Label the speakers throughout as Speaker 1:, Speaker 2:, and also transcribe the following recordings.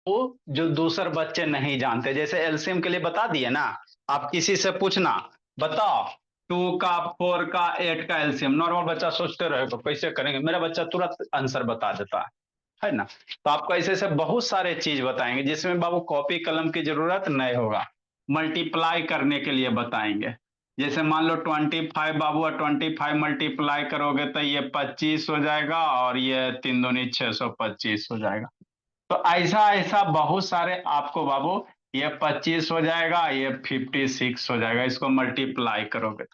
Speaker 1: वो जो दूसरे बच्चे नहीं जानते, जैसे एलसीएम के लिए बता दिए ना, आप किसी से पूछना, बताओ 2 का 4 का 8 का एलसीएम, नॉर्मल बच्चा सोचते रहेगा कैसे करेंगे, मेरा बच्चा तुरंत आंसर बता देता है ना। तो आपको ऐसे ऐसे बहुत सारे चीज बताएंगे जिसमें बाबू कॉपी कलम की जरूरत नहीं होगा। मल्टीप्लाई करने के लिए बताएंगे, जैसे मान लो 25 बाबू, और 25 मल्टीप्लाई करोगे तो ये 25 हो जाएगा, और ये 3 दूनी 625 हो जाएगा। तो ऐसा ऐसा बहुत सारे आपको बाबू, ये 25 हो जाएगा, ये 56 हो जाएगा, इसको मल्टीप्लाई करोगे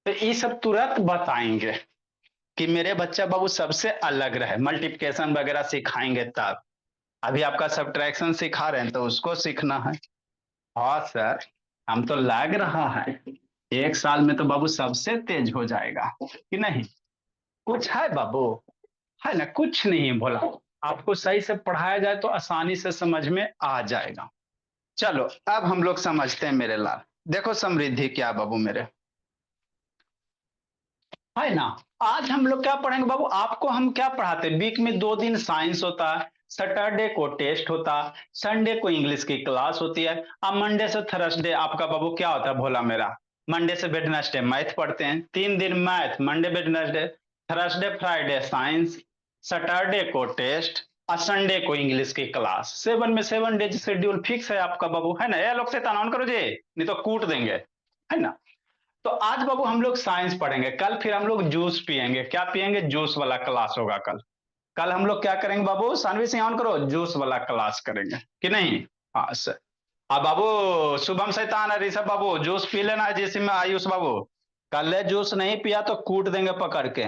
Speaker 1: तो ये सब तुरंत बताएंगे कि मेरे बच्चा बाबू सबसे अलग रहे। मल्टीप्लिकेशन वगैरह सिखाएंगे तब, अभी आपका सब्ट्रैक्शन सिखा रहे हैं तो उसको सीखना है। हाँ सर, हम तो लग रहा है 1 साल में तो बाबू सबसे तेज हो जाएगा कि नहीं। कुछ है बाबू, है ना, कुछ नहीं भोला, आपको सही से पढ़ाया जाए तो आसानी से समझ में आ जाएगा। चलो अब हम लोग समझते हैं मेरे लाल। देखो समृद्धि क्या बाबू मेरे, है ना। आज हम लोग क्या पढ़ेंगे बाबू, आपको हम क्या पढ़ाते हैं, वीक में 2 दिन साइंस होता है, सैटरडे को टेस्ट होता है, संडे को इंग्लिश की क्लास होती है, अब मंडे से थर्सडे आपका बाबू क्या होता है भोला मेरा, मंडे से वेडनेसडे मैथ पढ़ते हैं, 3 दिन math, Monday Wednesday, Thursday Friday science, Saturday को टेस्ट, और संडे को इंग्लिश की क्लास। 7 में 7 डेज शेड्यूल फिक्स है आपका बाबू, है ना। ये लोग से ऑन करो जी, नहीं तो कूट देंगे, है ना। तो आज बाबू हम लोग साइंस पढ़ेंगे, कल फिर हम लोग जूस पियेंगे, क्या पियेंगे, जूस वाला क्लास होगा कल। कल हम लोग क्या करेंगे बाबू, सानवी सिंह ऑन करो, जूस वाला क्लास करेंगे कि नहीं। हाँ सर। अब बाबू शुभम शैतान है, ऋषभ बाबू जूस पी लेना है, जिसमें आयुष बाबू, कल जूस नहीं पिया तो कूट देंगे पकड़ के।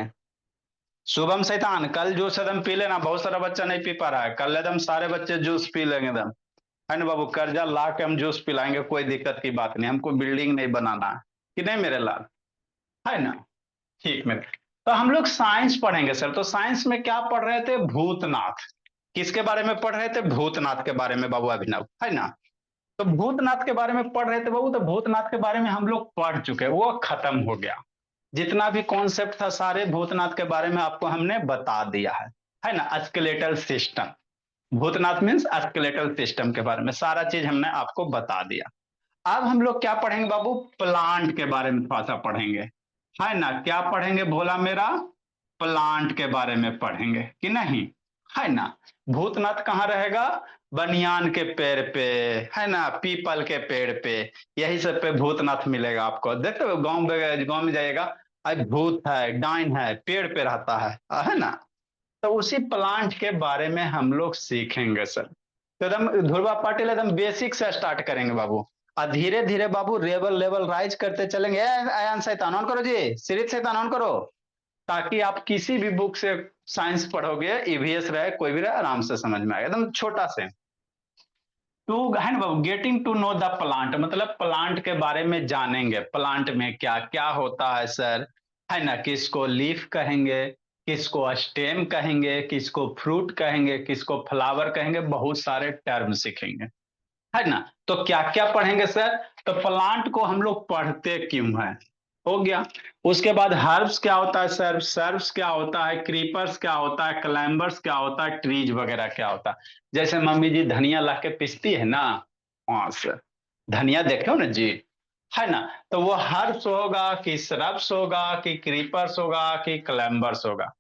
Speaker 1: शुभम शैतान कल जूस एकदम पी लेना, बहुत सारा बच्चा नहीं पी पा रहा है, कल एकदम सारे बच्चे जूस पी लेंगे एकदम, है ना बाबू। कर्जा ला के हम जूस पिलाएंगे, कोई दिक्कत की बात नहीं, हमको बिल्डिंग नहीं बनाना है कि नहीं मेरे लाल, है ना। ठीक मेरे, तो हम लोग साइंस पढ़ेंगे सर। तो साइंस में क्या पढ़ रहे थे, भूतनाथ। किसके बारे में पढ़ रहे थे, भूतनाथ के बारे में बाबू अभिनव, है ना। तो भूतनाथ के बारे में पढ़ रहे थे बाबू, तो भूतनाथ के बारे में हम लोग पढ़ चुके, वो खत्म हो गया। जितना भी कॉन्सेप्ट था सारे भूतनाथ के बारे में आपको हमने बता दिया है ना। Skeletal system, Bhootnath means skeletal system के बारे में सारा चीज हमने आपको बता दिया। अब हम लोग क्या पढ़ेंगे बाबू, प्लांट के बारे में थोड़ा सा पढ़ेंगे, है ना। क्या पढ़ेंगे भोला मेरा, प्लांट के बारे में पढ़ेंगे कि नहीं, है ना। भूतनाथ कहाँ रहेगा, बनियान के पेड़ पे, है ना, पीपल के पेड़ पे, यही सब पे भूतनाथ मिलेगा आपको। देखते हो गांव में जाइएगा, आज भूत है डाइन है पेड़ पे रहता है ना। तो उसी प्लांट के बारे में हम लोग सीखेंगे सर। तो एकदम ध्रुवा पाटिल एकदम बेसिक से स्टार्ट करेंगे बाबू, और धीरे धीरे बाबू लेवल लेवल राइज करते चलेंगे। आयान शैतान ऑन करो जी, सिरित शैतान ऑन करो, ताकि आप किसी भी बुक से साइंस पढ़ोगे, ईवीएस रहे कोई भी रहे, आराम से समझ में आएगा, एकदम छोटा से। टू है ना बाबू, getting to know the plant, मतलब प्लांट के बारे में जानेंगे, प्लांट में क्या क्या होता है सर, है ना। किसको लीफ कहेंगे, किसको स्टेम कहेंगे, किसको फ्रूट कहेंगे, किसको फ्लावर कहेंगे, बहुत सारे टर्म सीखेंगे, है ना। तो क्या क्या पढ़ेंगे सर, तो प्लांट को हम लोग पढ़ते क्यों है, हो गया। उसके बाद हर्ब्स क्या होता है सर, सर्ब्स क्या होता है, क्रीपर्स क्या होता है, क्लाइंबर्स क्या होता है, ट्रीज वगैरह क्या होता है। जैसे मम्मी जी धनिया ला के पीसती है ना, हाँ सर, धनिया देखो ना जी, है ना। तो वो हर्ब्स होगा कि श्रब्स होगा कि क्रीपर्स होगा कि क्लाइंबर्स होगा,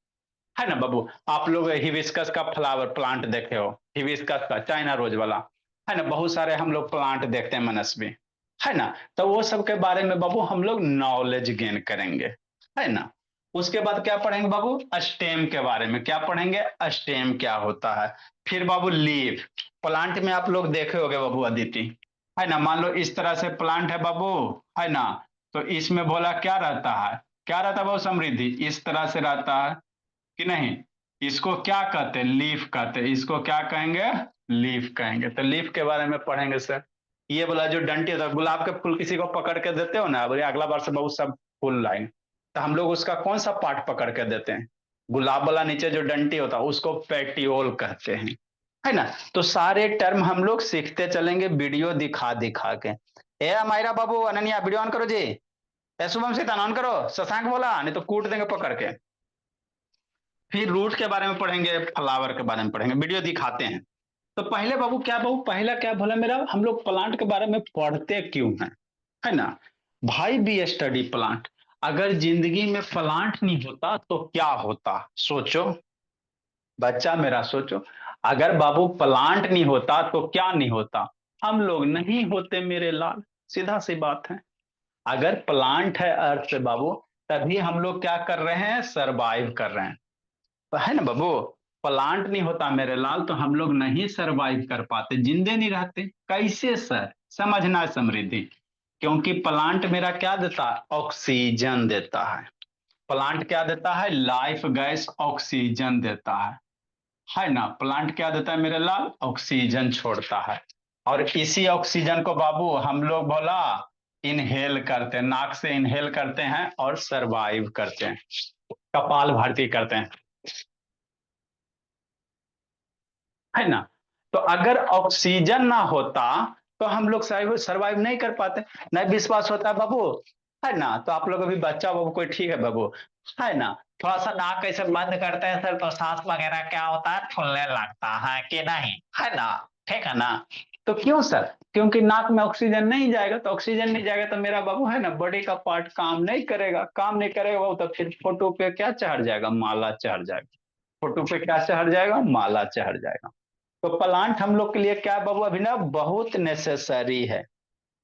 Speaker 1: है ना बाबू। आप लोग हिबिस्कस का फ्लावर प्लांट देखे हो, हिबिस्कस का चाइना रोज वाला, है ना। बहुत सारे हम लोग प्लांट देखते हैं मनस्वी, है ना। तो वो सब के बारे में बाबू हम लोग नॉलेज गेन करेंगे, है ना। उसके बाद क्या पढ़ेंगे बाबू, स्टेम के बारे में क्या पढ़ेंगे, स्टेम क्या होता है। फिर बाबू लीफ, प्लांट में आप लोग देखे होंगे बाबू अदिति, है ना। मान लो इस तरह से प्लांट है बाबू, है ना। तो इसमें बोला क्या रहता है, क्या रहता है बाबू, समृद्धि इस तरह से रहता है कि नहीं। इसको क्या कहते हैं, लीफ कहते हैं, इसको क्या कहेंगे, लीफ कहेंगे। तो लीफ के बारे में पढ़ेंगे सर। ये बोला जो डंटी होता है, गुलाब के फूल किसी को पकड़ के देते हो ना, बोले अगला बार से बहुत सब फूल लाएंगे, तो हम लोग उसका कौन सा पार्ट पकड़ के देते हैं, गुलाब वाला नीचे जो डंटी होता है उसको पेटियोल कहते हैं, है ना। तो सारे टर्म हम लोग सीखते चलेंगे वीडियो दिखा दिखा के। ए मायरा बाबू अनन्या वीडियो ऑन करो जी, ए शुभम से ऑन करो, शशांक बोला नहीं तो कूट देंगे पकड़ के। फिर रूट के बारे में पढ़ेंगे, फ्लावर के बारे में पढ़ेंगे, वीडियो दिखाते हैं। तो पहले बाबू क्या, बाबू पहला क्या बोला मेरा, हम लोग प्लांट के बारे में पढ़ते क्यों हैं, है ना भाई, बी स्टडी प्लांट। अगर जिंदगी में प्लांट नहीं होता तो क्या होता, सोचो बच्चा मेरा, सोचो। अगर बाबू प्लांट नहीं होता तो क्या नहीं होता, हम लोग नहीं होते मेरे लाल, सीधा सी बात है। अगर प्लांट है अर्थ पे बाबू, तभी हम लोग क्या कर रहे हैं, सरवाइव कर रहे हैं, है ना बाबू। प्लांट नहीं होता मेरे लाल तो हम लोग नहीं सरवाइव कर पाते, जिंदे नहीं रहते, कैसे सर, समझना समृद्धि। क्योंकि प्लांट मेरा क्या देता है, ऑक्सीजन देता है। प्लांट क्या देता है, लाइफ गैस ऑक्सीजन देता है ना। प्लांट क्या देता है मेरे लाल, ऑक्सीजन छोड़ता है। और इसी ऑक्सीजन को बाबू हम लोग बोला इनहेल करते हैं, नाक से इनहेल करते हैं और सरवाइव करते हैं, कपाल भाती करते हैं, है ना। तो अगर ऑक्सीजन ना होता तो हम लोग सरवाइव नहीं कर पाते। नहीं विश्वास होता है बाबू, है ना, तो आप लोग अभी बच्चा बाबू कोई ठीक है बाबू, है ना, थोड़ा सा नाक कैसे बंद करते हैं सर तो सांस वगैरह क्या होता है, फूलने लगता है कि नहीं, है ना, ठीक है ना। तो क्यों सर, क्योंकि नाक में ऑक्सीजन नहीं जाएगा, तो ऑक्सीजन नहीं जाएगा तो मेरा बाबू है ना बॉडी का पार्ट काम नहीं करेगा, काम नहीं करेगा बाबू, तो फिर फोटो पे क्या चढ़ जाएगा, माला चढ़ जाएगा। फोटो पे क्या चढ़ जाएगा, माला चढ़ जाएगा। तो प्लांट हम लोग के लिए क्या बाबू अभिनव, बहुत नेसेसरी है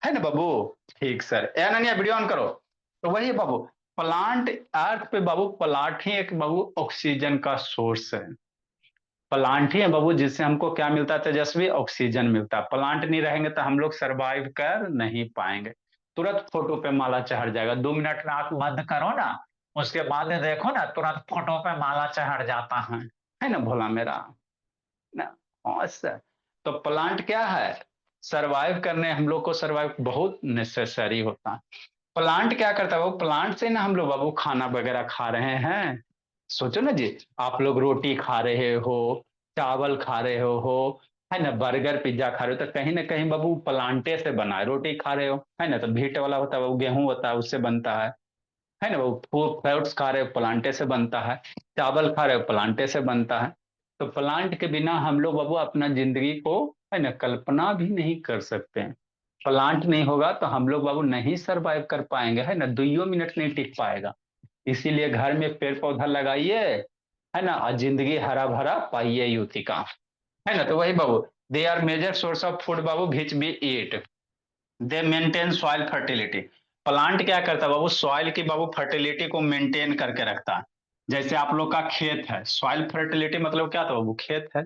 Speaker 1: ना बाबू। ठीक sir, A Ananya video on करो। तो वही बाबू, प्लांट अर्थ पे बाबू, प्लांट ही एक बाबू ऑक्सीजन का सोर्स है। प्लांट ही है बाबू जिससे हमको क्या मिलता है, तेजस्वी ऑक्सीजन मिलता है। प्लांट नहीं रहेंगे तो हम लोग सरवाइव कर नहीं पाएंगे। तुरंत फोटो पे माला चढ़ जाएगा, 2 मिनट नाक बंद करो ना, उसके बाद देखो ना तुरंत फोटो पे माला चढ़ जाता है ना भोला मेरा ना। हाँ सर, तो प्लांट क्या है, सरवाइव करने हम लोग को सरवाइव बहुत नेसेसरी होता है। प्लांट क्या करता है वो, प्लांट से ना हम लोग बाबू खाना वगैरह खा रहे हैं। सोचो ना जी, आप लोग रोटी खा रहे हो, चावल खा रहे हो, है ना, बर्गर पिज्जा खा रहे हो, तो कहीं ना कहीं बाबू प्लांटे से बना है। रोटी खा रहे हो, है ना, तो भीट वाला होता है वो, गेहूं होता है उससे बनता है ना। वो फ्रूट्स खा रहे हो, प्लांटे से बनता है। चावल खा रहे हो, प्लांटे से बनता है। तो प्लांट के बिना हम लोग बाबू अपना जिंदगी को, है ना, कल्पना भी नहीं कर सकते हैं। प्लांट नहीं होगा तो हम लोग बाबू नहीं सरवाइव कर पाएंगे, है ना, 2 मिनट नहीं टिक पाएगा। इसीलिए घर में पेड़ पौधा लगाइए, है ना, और जिंदगी हरा भरा पाइए युति का, है ना। तो वही बाबू, they are major source of food बाबू which we eat, they maintain soil fertility. Plant क्या करता है बाबू, सॉइल की बाबू फर्टिलिटी को मेंटेन करके रखता है। जैसे आप लोग का खेत है, सॉइल फर्टिलिटी मतलब क्या था बाबू, खेत है,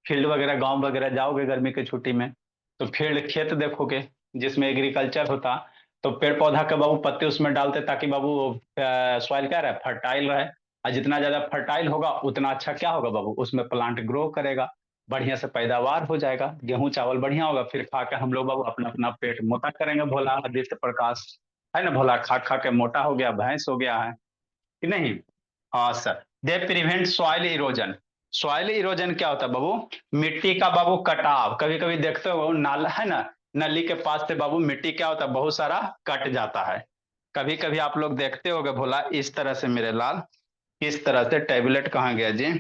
Speaker 1: फील्ड वगैरह गांव वगैरह जाओगे गर्मी की छुट्टी में, तो फील्ड खेत देखोगे जिसमें एग्रीकल्चर होता, तो पेड़ पौधा के बाबू पत्ते उसमें डालते ताकि बाबू सॉइल क्या रहे, फर्टाइल रहे। और जितना ज्यादा फर्टाइल होगा उतना अच्छा क्या होगा बाबू, उसमें प्लांट ग्रो करेगा, बढ़िया से पैदावार हो जाएगा, गेहूं चावल बढ़िया होगा, फिर खा के हम लोग बाबू अपना अपना पेट मोटा करेंगे। भोला आदित्य प्रकाश, है ना, भोला खा खा के मोटा हो गया, भैंस हो गया है कि नहीं। हाँ sir, they prevent soil erosion. Soil erosion क्या होता है बाबू, मिट्टी का बाबू कटाव। कभी कभी देखते हो बाबू, नाला है ना, नली के पास से बाबू मिट्टी क्या होता है, बहुत सारा कट जाता है। कभी कभी आप लोग देखते होगे भोला इस तरह से मेरे लाल, किस तरह से, टेबलेट कहाँ गया जी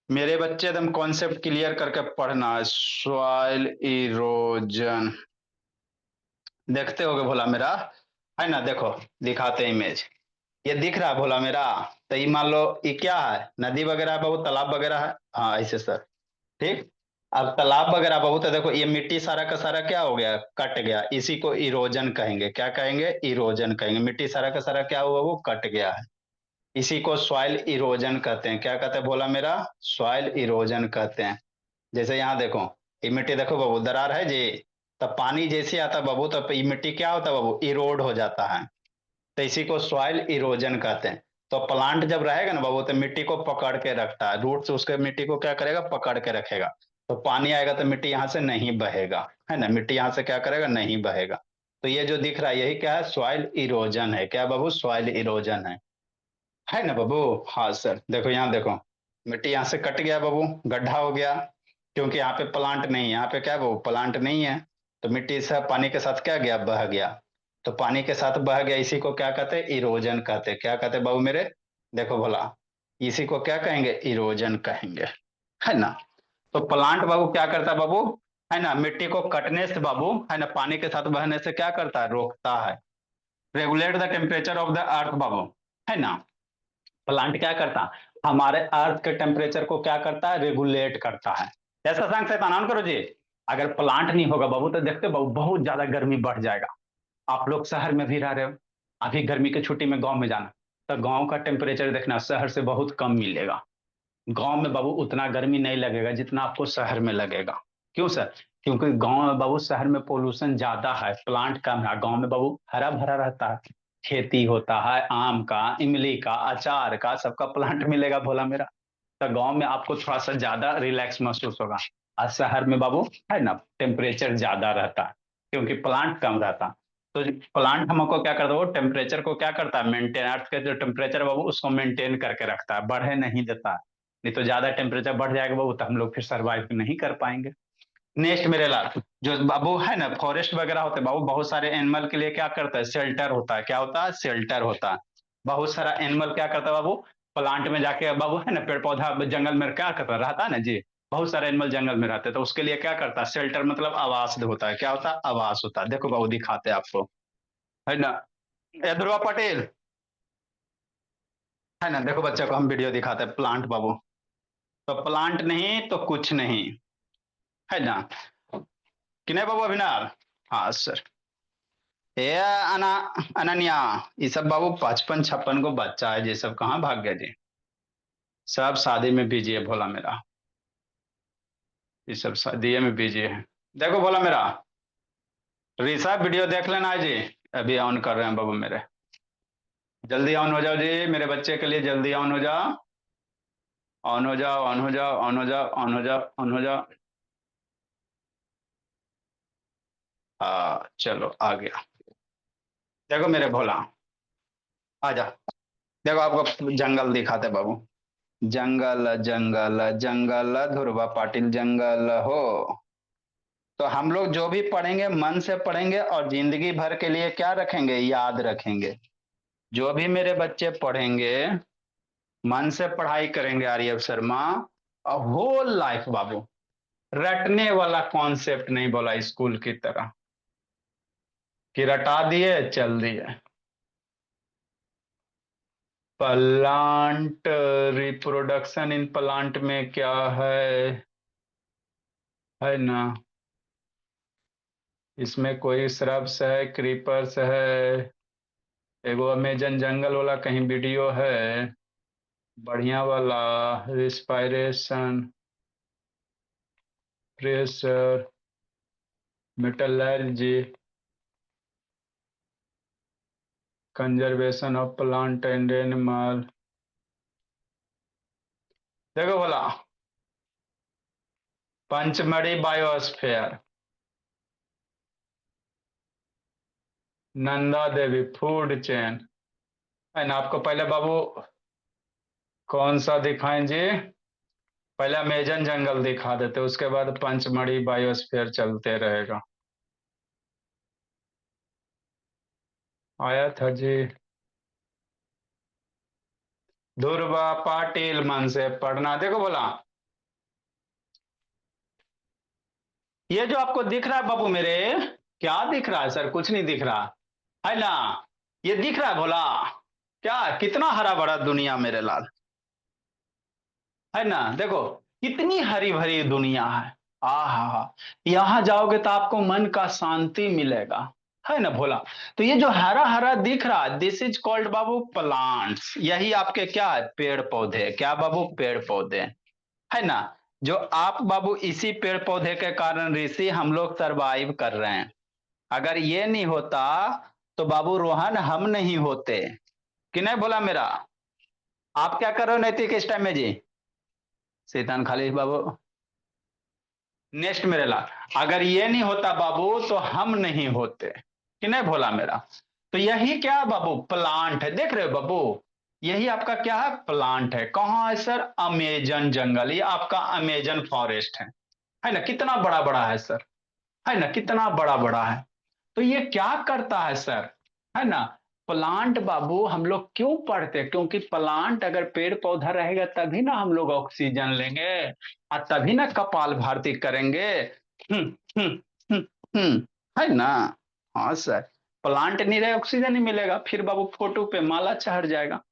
Speaker 1: मेरे बच्चे, एकदम कॉन्सेप्ट क्लियर करके पढ़ना। सॉइल इरोजन देखते होगे भोला मेरा, है ना, देखो दिखाते इमेज, ये दिख रहा है भोला मेरा। तो ये मान लो ये क्या है, नदी वगैरह है बाबू, तालाब वगैरह है, हाँ ऐसे सर, ठीक। अब तालाब वगैरह बाबू, तो देखो ये मिट्टी सारा का सारा क्या हो गया, कट गया, इसी को इरोजन कहेंगे, क्या कहेंगे, इरोजन कहेंगे। मिट्टी सारा का सारा क्या हुआ, वो कट गया है, इसी को सॉइल इरोजन कहते हैं। क्या कहते हैं बोला मेरा, सॉइल इरोजन कहते हैं। जैसे यहाँ देखो, ये मिट्टी देखो बाबू, दरार है जी, तब पानी जैसे आता है बाबू, तब ये मिट्टी क्या होता है बाबू, इरोड हो जाता है। तो इसी को सॉइल इरोजन कहते हैं। तो प्लांट जब रहेगा ना बाबू, तो मिट्टी को पकड़ के रखता है, रूट से उसके मिट्टी को क्या करेगा, पकड़ के रखेगा। तो पानी आएगा तो मिट्टी यहाँ से नहीं बहेगा, है ना, मिट्टी यहाँ से क्या करेगा, नहीं बहेगा। तो ये जो दिख रहा है यही क्या है, सॉइल इरोजन है। क्या बाबू, सॉइल इरोजन है ना बाबू। हाँ सर, देखो यहाँ देखो, मिट्टी यहाँ से कट गया बाबू, गड्ढा हो गया, क्योंकि यहाँ पे प्लांट नहीं है, यहाँ पे क्या है बाबू, प्लांट नहीं है। तो मिट्टी से पानी के साथ क्या गया, बह गया। तो पानी के साथ बह गया, इसी को क्या कहते हैं, इरोजन कहते हैं। क्या कहते हैं बाबू मेरे, देखो भला, इसी को क्या कहेंगे, इरोजन कहेंगे, है ना। तो प्लांट बाबू क्या करता है बाबू, है ना, मिट्टी को कटने से बाबू, है ना, पानी के साथ बहने से क्या करता है, रोकता है। Regulate the temperature of the earth बाबू, है ना। प्लांट क्या करता, हमारे अर्थ के टेम्परेचर को क्या करता है, रेगुलेट करता है। ऐसा सांग से तनान करो जी। अगर प्लांट नहीं होगा बाबू तो देखते बाबू बहुत ज्यादा गर्मी बढ़ जाएगा। आप लोग शहर में भी रह रहे हो, अभी गर्मी की छुट्टी में गांव में जाना, तो गांव का टेम्परेचर देखना शहर से बहुत कम मिलेगा। गांव में बाबू उतना गर्मी नहीं लगेगा जितना आपको शहर में लगेगा। क्यों सर, क्योंकि गांव में बाबू, शहर में पोल्यूशन ज्यादा है, प्लांट कम है, गांव में बाबू हरा भरा रहता है, खेती होता है, आम का, इमली का, अचार का, सबका प्लांट मिलेगा भोला मेरा। तो गांव में आपको थोड़ा सा ज्यादा रिलैक्स महसूस होगा। और शहर में बाबू, है ना, टेम्परेचर ज्यादा रहता है क्योंकि प्लांट कम रहता। तो प्लांट हमको क्या करता है, वो टेम्परेचर को क्या करता है, मेंटेन, अर्थ का जो टेम्परेचर बाबू उसको मेंटेन करके रखता है, बढ़े नहीं देता है। नहीं तो ज्यादा टेम्परेचर बढ़ जाएगा बाबू तो हम लोग फिर सर्वाइव नहीं कर पाएंगे। नेक्स्ट मेरे लाल, जो बाबू है ना, फॉरेस्ट वगैरह होते हैं बाबू, बहुत सारे एनिमल के लिए क्या करता है, शेल्टर होता है। क्या होता है, शेल्टर होता है। बहुत सारा एनिमल क्या करता है बाबू, प्लांट में जाके बाबू, है ना, पेड़ पौधा जंगल में क्या करता है, रहता है ना जी। बहुत सारे एनिमल जंगल में रहते हैं तो उसके लिए क्या करता है, शेल्टर मतलब आवास होता है। क्या होता है, आवास होता है। देखो बाबू दिखाते हैं आपको, है ना, ए ध्रुवा पटेल, है ना, देखो बच्चे को हम वीडियो दिखाते हैं, प्लांट बाबू। तो प्लांट नहीं तो कुछ नहीं, है ना, कि नहीं बाबू अभिनव। हाँ सर। ये अना अनन्या, ये सब बाबू 55 56 को बच्चा है, ये सब कहाँ भाग गए जी। सब शादी में बिजी है भोला मेरा, ये सब शादी में बिजी है। देखो भोला मेरा, ऋषा वीडियो देख लेना है जी। अभी ऑन कर रहे हैं बाबू मेरे, जल्दी ऑन हो जाओ जी, मेरे बच्चे के लिए जल्दी ऑन हो जाओ। ऑन हो जाओ, ऑन हो जाओ, ऑन हो जाओ, ऑन हो जाओ, ऑन हो जाओ। हाँ चलो आ गया। देखो मेरे भोला, आ जा। देखो आपको जंगल दिखाते बाबू, जंगल जंगल जंगल, ध्रुवा पाटिल जंगल हो। तो हम लोग जो भी पढ़ेंगे मन से पढ़ेंगे और जिंदगी भर के लिए क्या रखेंगे, याद रखेंगे। जो भी मेरे बच्चे पढ़ेंगे, मन से पढ़ाई करेंगे आर्यव शर्मा, होल लाइफ बाबू, रटने वाला कॉन्सेप्ट नहीं बोला स्कूल की तरह कि रटा दिए चल दिए। प्लांट, रिप्रोडक्शन इन प्लांट में क्या है ना, इसमें कोई श्रब्स है, क्रीपर्स है, एगो अमेजन जंगल वाला कहीं वीडियो है बढ़िया वाला, respiration, pressure, metallurgy, conservation of plant and animal. देखो बोला, Pachmarhi biosphere, Nanda Devi food chain, and आपको पहले बाबू कौन सा दिखाएं जी, पहले अमेजन जंगल दिखा देते उसके बाद पंचमढ़ी बायोस्फीयर चलते रहेगा। आया था जी। ध्रुवा पाटिल मन से पढ़ना। देखो बोला, ये जो आपको दिख रहा है बाबू मेरे, क्या दिख रहा है सर, कुछ नहीं दिख रहा है ना, ये दिख रहा है भोला, क्या कितना हरा भरा दुनिया मेरे लाल, है ना। देखो कितनी हरी भरी दुनिया है। आहा, यहां जाओगे तो आपको मन का शांति मिलेगा, है ना भोला। तो ये जो हरा हरा दिख रहा है, this is called Babu plants. यही आपके क्या है, पेड़ पौधे। क्या बाबू, पेड़ पौधे, है ना। जो आप बाबू, इसी पेड़ पौधे के कारण ऋषि हम लोग सरवाइव कर रहे हैं। अगर ये नहीं होता तो बाबू रोहन हम नहीं होते, कि नहीं बोला मेरा। आप क्या कर रहे हो नैतिक इस टाइम में जी, शैतान खाली बाबू। नेक्स्ट मेरे ला, अगर ये नहीं होता बाबू तो हम नहीं होते, कि नहीं भोला मेरा। तो यही क्या बाबू, प्लांट है, देख रहे हो बाबू, यही आपका क्या है, प्लांट है। कहाँ है सर, अमेजन जंगल, ये आपका अमेजन फॉरेस्ट है ना, कितना बड़ा बड़ा है सर, है ना, कितना बड़ा बड़ा है। तो ये क्या करता है सर, है ना, प्लांट बाबू हम लोग क्यों पढ़ते हैं? क्योंकि प्लांट अगर पेड़ पौधा रहेगा तभी ना हम लोग ऑक्सीजन लेंगे और तभी ना कपाल भारती करेंगे। हम्म हम्म हम्म है ना। हाँ सर। प्लांट नहीं रहे ऑक्सीजन नहीं मिलेगा, फिर बाबू फोटो पे माला चढ़ जाएगा।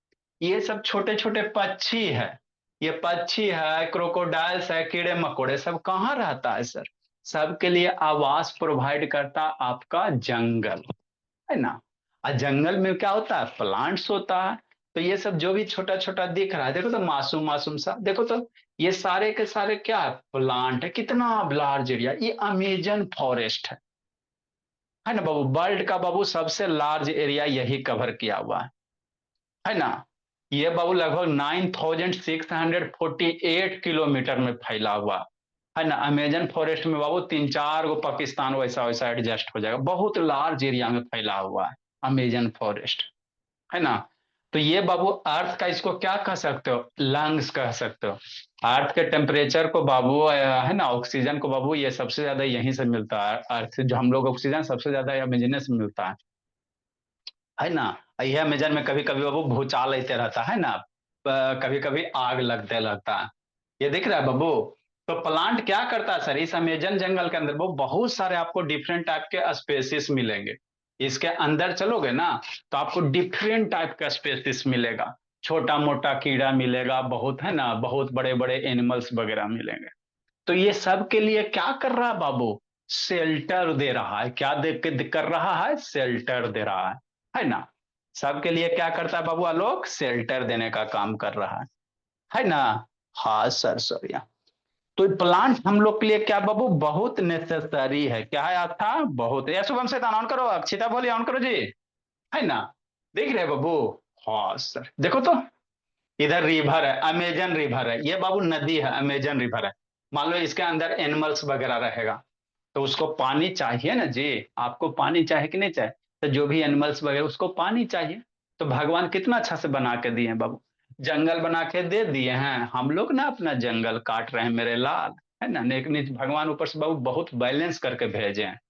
Speaker 1: ये सब छोटे छोटे पक्षी है, ये पक्षी है, क्रोकोडाइल्स है, कीड़े मकोड़े, सब कहाँ रहता है सर? सबके लिए आवास प्रोवाइड करता आपका जंगल, है ना। और जंगल में क्या होता है? प्लांट्स होता है। तो ये सब जो भी छोटा छोटा दिख रहा है, देखो तो मासूम मासूम सा, देखो तो ये सारे के सारे क्या है? प्लांट है। कितना लार्ज एरिया, ये अमेजन फॉरेस्ट है ना बाबू। वर्ल्ड का बाबू सबसे लार्ज एरिया यही कवर किया हुआ है ना। ये बाबू लगभग 9648 किलोमीटर में फैला हुआ है ना। अमेजन फॉरेस्ट में बाबू तीन चार गो पाकिस्तान वैसा वैसा एडजस्ट हो जाएगा, बहुत लार्ज एरिया में फैला हुआ है अमेजन फॉरेस्ट, है ना। तो ये बाबू अर्थ का इसको क्या कह सकते हो? लंग्स कह सकते हो। अर्थ के टेम्परेचर को बाबू है ना, ऑक्सीजन को बाबू ये सबसे ज्यादा यहीं से मिलता है। अर्थ से जो हम लोग ऑक्सीजन सबसे ज्यादा अमेजन से मिलता है ना। यह अमेजन में कभी कभी बाबू भूचाल ऐसे रहता है ना, कभी कभी आग लगते लगता है। ये दिख रहा है बाबू। तो प्लांट क्या करता है सर? इस अमेजन जंगल के अंदर वो बहुत सारे आपको डिफरेंट टाइप के स्पेसिस मिलेंगे। इसके अंदर चलोगे ना तो आपको डिफरेंट टाइप का स्पेसिस मिलेगा। छोटा मोटा कीड़ा मिलेगा बहुत, है ना, बहुत बड़े बड़े एनिमल्स वगैरह मिलेंगे। तो ये सब के लिए क्या कर रहा है बाबू? शेल्टर दे रहा है। क्या दे के कर रहा है? शेल्टर दे रहा है ना। सबके लिए क्या करता है बाबू? आलोक शेल्टर देने का काम कर रहा है ना। हाँ सर सर या तो प्लांट हम लोग के लिए क्या बाबू? बहुत नेसेसरी है। क्या है था? बहुत है। शुभम से ऑन करो, अक्षिता बोलिए ऑन करो जी, है ना। देख रहे बाबू? हाँ सर देखो तो, इधर रिवर है, अमेजन रिवर है, ये बाबू नदी है, अमेजन रिवर है। मान लो इसके अंदर एनिमल्स वगैरह रहेगा तो उसको पानी चाहिए ना जी। आपको पानी चाहिए कि नहीं चाहिए? तो जो भी एनिमल्स वगैरह उसको पानी चाहिए। तो भगवान कितना अच्छा से बना के दिए हैं बाबू। जंगल बना के दे दिए हैं, हम लोग ना अपना जंगल काट रहे हैं मेरे लाल, है ना। लेकिन भगवान ऊपर से बाबू बहुत बैलेंस करके भेजे हैं।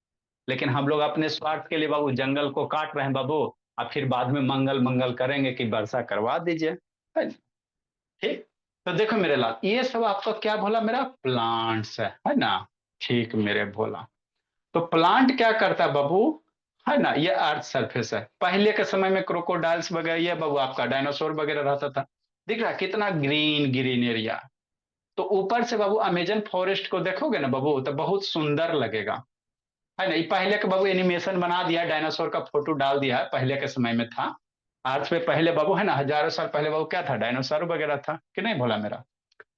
Speaker 1: लेकिन हम लोग अपने स्वार्थ के लिए बाबू जंगल को काट रहे हैं बाबू। और फिर बाद में मंगल मंगल करेंगे कि वर्षा करवा दीजिए, है। ठीक। तो देखो मेरे लाल, ये सब आपका क्या बोला? मेरा प्लांट्स है ना। ठीक मेरे बोला। तो प्लांट क्या करता है बाबू? है ना, ये अर्थ सरफेस है। पहले के समय में क्रोकोडाइल्स वगैरह, ये बाबू आपका डायनासोर वगैरह रहता था। दिख रहा है कितना ग्रीन ग्रीन एरिया। तो ऊपर से बाबू अमेजन फॉरेस्ट को देखोगे ना बाबू तो बहुत सुंदर लगेगा, है ना। ये पहले के बाबू एनिमेशन बना दिया, डायनासोर का फोटो डाल दिया है, पहले के समय में था। अर्थ पे पहले बाबू, है ना, हजारों साल पहले बाबू क्या था? डायनासोर वगैरह था कि नहीं भोला मेरा।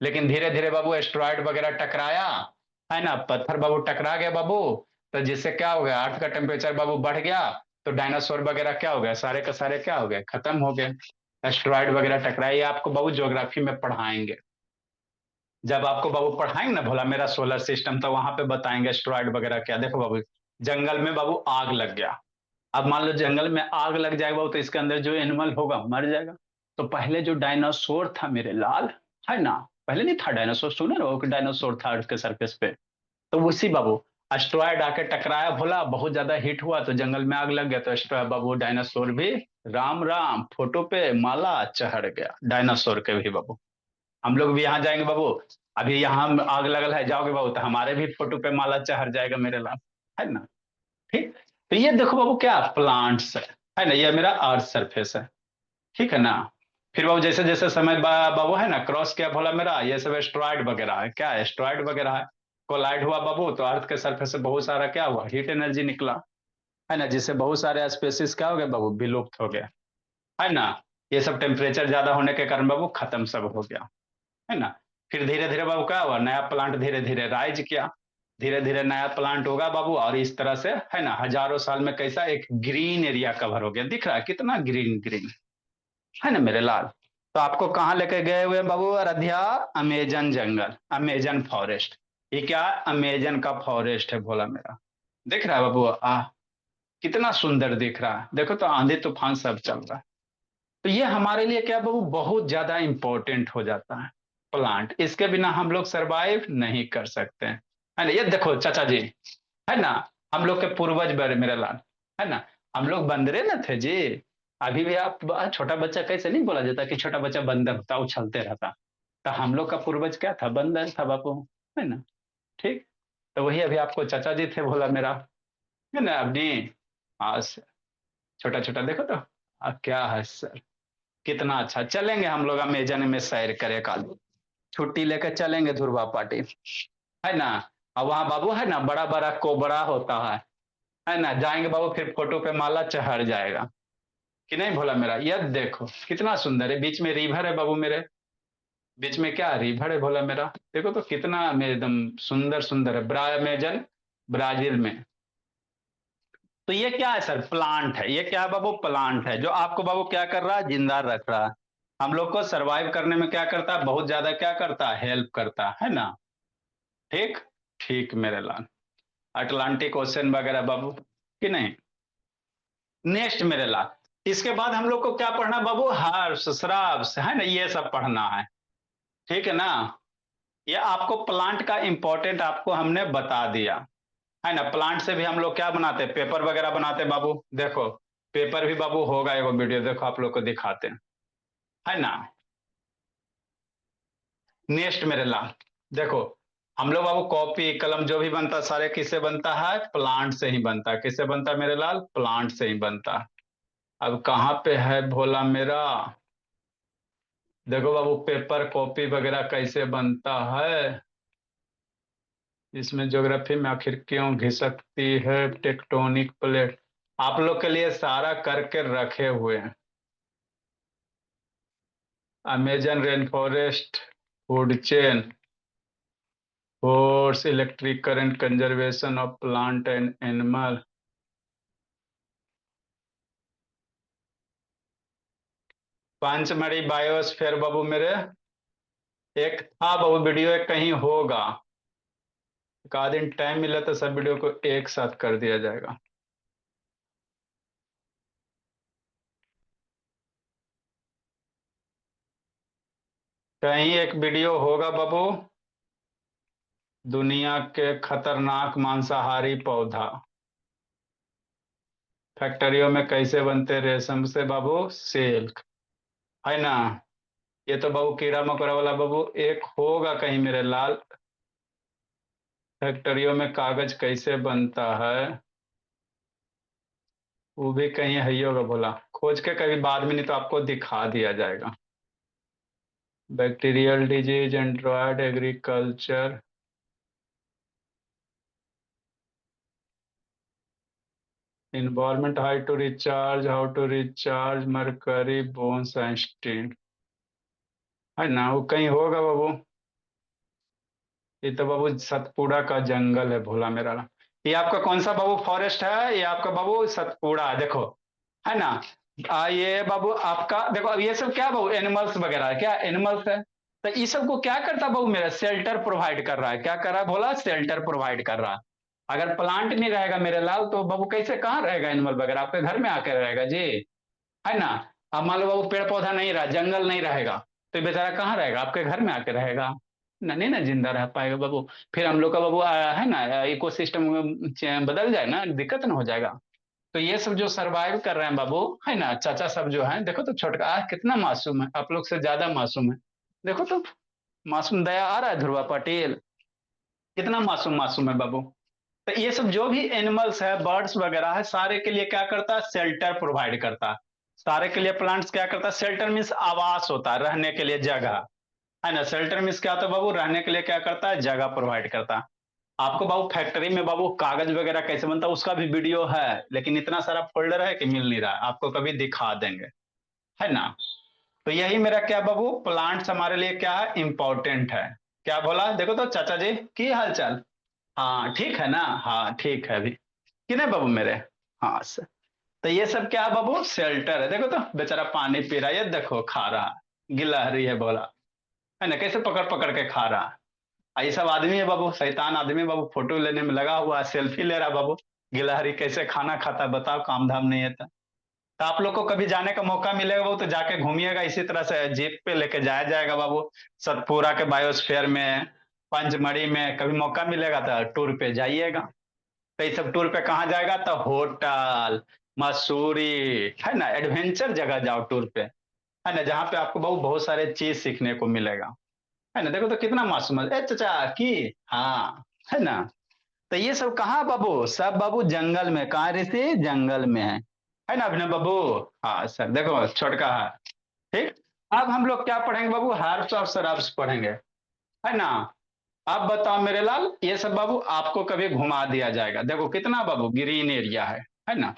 Speaker 1: लेकिन धीरे धीरे बाबू एस्ट्रॉयड वगैरह टकराया, है ना, पत्थर बाबू टकरा गया बाबू। तो जिससे क्या हो गया? अर्थ का टेम्परेचर बाबू बढ़ गया। तो डायनासोर वगैरह क्या हो गया? सारे का सारे क्या हो गए? खत्म हो गए। एस्ट्रॉयड वगैरह टकराई, आपको बाबू ज्योग्राफी में पढ़ाएंगे। जब आपको बाबू पढ़ाएंगे ना भोला मेरा सोलर सिस्टम, तो वहां पे बताएंगे एस्ट्रॉयड वगैरह क्या। देखो बाबू, जंगल में बाबू आग लग गया। अब मान लो जंगल में आग लग जाएगा बाबू तो इसके अंदर जो एनिमल होगा मर जाएगा। तो पहले जो डायनासोर था मेरे लाल, है ना, पहले नहीं था डायनासोर, सुने ना वो कि डायनासोर था अर्थ के सरफेस पे। तो उसी बाबू एस्ट्रॉयड आके टकराया भोला, बहुत ज्यादा हिट हुआ तो जंगल में आग लग गया। तो एस्ट्रॉयड बाबू डायनासोर भी राम राम फोटो पे माला चढ़ गया डायनासोर के भी बाबू। हम लोग भी यहाँ जाएंगे बाबू, अभी यहाँ आग लगल है, जाओगे बाबू तो हमारे भी फोटो पे माला चढ़ जाएगा मेरे लाल, है ना। ठीक। तो ये देखो बाबू क्या प्लांट्स है ना, ये मेरा अर्थ सरफेस है, ठीक है ना। फिर बाबू जैसे जैसे समय बाबू है ना क्रॉस किया भोला मेरा, ये सब एस्ट्रॉयड वगैरह है। क्या एस्ट्रॉयड वगैरह है? कोलाइड हुआ बाबू तो अर्थ के सरफेस से बहुत सारा क्या हुआ? हीट एनर्जी निकला, है ना, जिससे बहुत सारे स्पेसिस क्या हो गए बाबू? विलुप्त हो गया, है ना। ये सब टेम्परेचर ज्यादा होने के कारण बाबू खत्म सब हो गया, है ना। फिर धीरे धीरे बाबू क्या हुआ? नया प्लांट धीरे धीरे राइज किया। धीरे धीरे नया प्लांट होगा बाबू, और इस तरह से, है ना, हजारों साल में कैसा एक ग्रीन एरिया कवर हो गया। दिख रहा है कितना ग्रीन ग्रीन, है ना मेरे लाल। तो आपको कहाँ लेके गए हुए हैं बाबू? अयोध्या अमेजन जंगल, अमेजन फॉरेस्ट। ये क्या? अमेजन का फॉरेस्ट है भोला मेरा। दिख रहा है बाबू? कितना सुंदर दिख रहा है। देखो तो आंधी तूफान सब चल रहा है। तो ये हमारे लिए क्या बाबू? बहुत ज्यादा इंपॉर्टेंट हो जाता है प्लांट। इसके बिना हम लोग सरवाइव नहीं कर सकते हैं, है ना। ये देखो चाचा जी, है ना, हम लोग के पूर्वज बड़े मेरे लाल, है ना, हम लोग बंदरे न थे जी। अभी भी आप छोटा बच्चा कैसे नहीं बोला जाता कि छोटा बच्चा बंदर होता, उछलते रहता। तो हम लोग का पूर्वज क्या था, बंदर था बापू, है ना। ठीक। तो वही अभी आपको चाचा जी थे भोला मेरा, है ना अपनी। हाँ छोटा छोटा देखो तो। क्या है सर, कितना अच्छा, चलेंगे हम लोग अमेजन में सैर करे कल, छुट्टी लेकर चलेंगे ध्रुवा पार्टी, है ना। और वहाँ बाबू है ना बड़ा बड़ा कोबरा होता है ना, जाएंगे बाबू, फिर फोटो पे माला चढ़ जाएगा कि नहीं भोला मेरा। यह देखो कितना सुंदर है, बीच में रिवर है बाबू मेरे, बीच में क्या रिवर है भोला मेरा। देखो तो कितना में एकदम सुंदर सुंदर है, अमेजन ब्राजील में। तो ये क्या है सर, प्लांट है, ये क्या है बाबू, प्लांट है, जो आपको बाबू क्या कर रहा है, जिंदा रख रहा है, हम लोग को सरवाइव करने में क्या करता है, बहुत ज्यादा क्या करता है, हेल्प करता है ना। ठीक। ठीक मेरे लाल, अटलांटिक ओशन वगैरह बाबू, कि नहीं। नेक्स्ट मेरे लाल, इसके बाद हम लोग को क्या पढ़ना बाबू, हर्ब्स श्रब्स, है ना, ये सब पढ़ना है। ठीक है ना। ये आपको प्लांट का इंपॉर्टेंट आपको हमने बता दिया, है ना। प्लांट से भी हम लोग क्या बनाते हैं, पेपर वगैरह बनाते हैं बाबू। देखो पेपर भी बाबू होगा, एगो वीडियो देखो आप लोग को दिखाते हैं, है ना। नेक्स्ट मेरे लाल, देखो हम लोग बाबू कॉपी कलम जो भी बनता है सारे किससे बनता है, प्लांट से ही बनता है। किससे बनता है मेरे लाल, प्लांट से ही बनता है। अब कहाँ पे है भोला मेरा, देखो बाबू पेपर कॉपी वगैरह कैसे बनता है, इसमें ज्योग्राफी में आखिर क्यों घिसकती है टेक्टोनिक प्लेट, आप लोग के लिए सारा करके रखे हुए हैं। Amazon rain forest, food chain, force electric current, conservation of plant and animal, Pachmarhi biosphere बाबू मेरे, एक था बाबू वीडियो, एक कहीं होगा, एक आध दिन टाइम मिला तो सब वीडियो को एक साथ कर दिया जाएगा। कहीं एक वीडियो होगा बाबू, दुनिया के खतरनाक मांसाहारी पौधा, फैक्ट्रियों में कैसे बनते रेशम से बाबू सिल्क, है ना। ये तो बाबू कीड़ा मकोड़ा वाला बाबू एक होगा कहीं मेरे लाल, फैक्ट्रियों में कागज कैसे बनता है, वो भी कहीं है ही होगा बोला, खोज के कभी बाद में, नहीं तो आपको दिखा दिया जाएगा। Bacterial disease, Android agriculture, environment, how to recharge mercury bones Einstein, है ना, वो कहीं होगा बाबू। ये तो बाबू सतपुड़ा का जंगल है भोला मेरा। ये आपका कौन सा बाबू फॉरेस्ट है, ये आपका बाबू सतपुड़ा, देखो, है ना। ये बाबू आपका देखो, अब ये सब क्या बाबू, एनिमल्स वगैरह है, क्या एनिमल्स है। तो ये सब को क्या करता बाबू मेरा, शेल्टर प्रोवाइड कर रहा है, क्या कर रहा है भोला, शेल्टर प्रोवाइड कर रहा है। अगर प्लांट नहीं रहेगा मेरे लाल तो बाबू कैसे कहाँ रहेगा एनिमल वगैरह, आपके घर में आकर रहेगा जी, है ना। अब मान लो बाबू पेड़ पौधा नहीं रहा, जंगल नहीं रहेगा, तो ये बेचारा कहाँ रहेगा, आपके घर में आके रहेगा ना, नहीं ना जिंदा रह पाएगा बाबू। फिर हम लोग का बाबू है ना इकोसिस्टम बदल जाए ना, दिक्कत ना हो जाएगा। तो ये सब जो सरवाइव कर रहे हैं बाबू, है ना, चाचा सब जो है, देखो तो छोटका कितना मासूम है, आप लोग से ज्यादा मासूम है। देखो तो मासूम, दया आ रहा है ध्रुवा पाटिल, कितना मासूम मासूम है बाबू। तो ये सब जो भी एनिमल्स है, बर्ड्स वगैरह है, सारे के लिए क्या करता है, शेल्टर प्रोवाइड करता है। सारे के लिए प्लांट्स क्या करता है, शेल्टर मीन्स आवास होता है, रहने के लिए जगह, है ना। शेल्टर मीन्स क्या होता है बाबू, रहने के लिए क्या करता है, जगह प्रोवाइड करता है। आपको बाबू फैक्ट्री में बाबू कागज वगैरह कैसे बनता है उसका भी वीडियो है, लेकिन इतना सारा फोल्डर है कि मिल नहीं रहा, आपको कभी दिखा देंगे, है ना। तो यही मेरा क्या बाबू, प्लांट्स हमारे लिए क्या है, इंपॉर्टेंट है। क्या बोला, देखो तो चाचा जी की हाल चाल, हाँ ठीक है ना, हाँ ठीक है अभी, कि नहीं बाबू मेरे। हाँ सर। तो ये सब क्या है बाबू, शेल्टर है, देखो तो बेचारा पानी पी रहा है, ये देखो खा रहा है, गिलहरी है बोला, है ना, कैसे पकड़ पकड़ के खा रहा है। ये सब आदमी है बाबू, शैतान आदमी है बाबू, फोटो लेने में लगा हुआ है, सेल्फी ले रहा है बाबू। गिलहरी कैसे खाना खाता है बताओ, काम धाम नहीं है तो आप लोग को कभी जाने का मौका मिलेगा बाबू तो जाके घूमिएगा, इसी तरह से जीप पे लेके जाया जाएगा बाबू, सतपुरा के बायोस्फीयर में, पंचमढ़ी में कभी मौका मिलेगा तो टूर पे जाइएगा। तो ये सब टूर पे कहाँ जाएगा, तो होटल, मसूरी, है ना, एडवेंचर जगह जाओ टूर पे, है ना, जहाँ पे आपको बहुत सारे चीज सीखने को मिलेगा, है ना। देखो तो कितना मासूम है, ए चाचा की, हाँ, है ना। तो ये सब कहाँ बाबू, सब बाबू जंगल में, कहाँ ऋषि, जंगल में है ना अभिनव बाबू। हाँ सर, देखो छोटका है, ठीक। अब हम लोग क्या पढ़ेंगे बाबू, हर्ब्स और श्रब्स पढ़ेंगे, है ना। अब बताओ मेरे लाल, ये सब बाबू आपको कभी घुमा दिया जाएगा, देखो कितना बाबू ग्रीन एरिया है ना।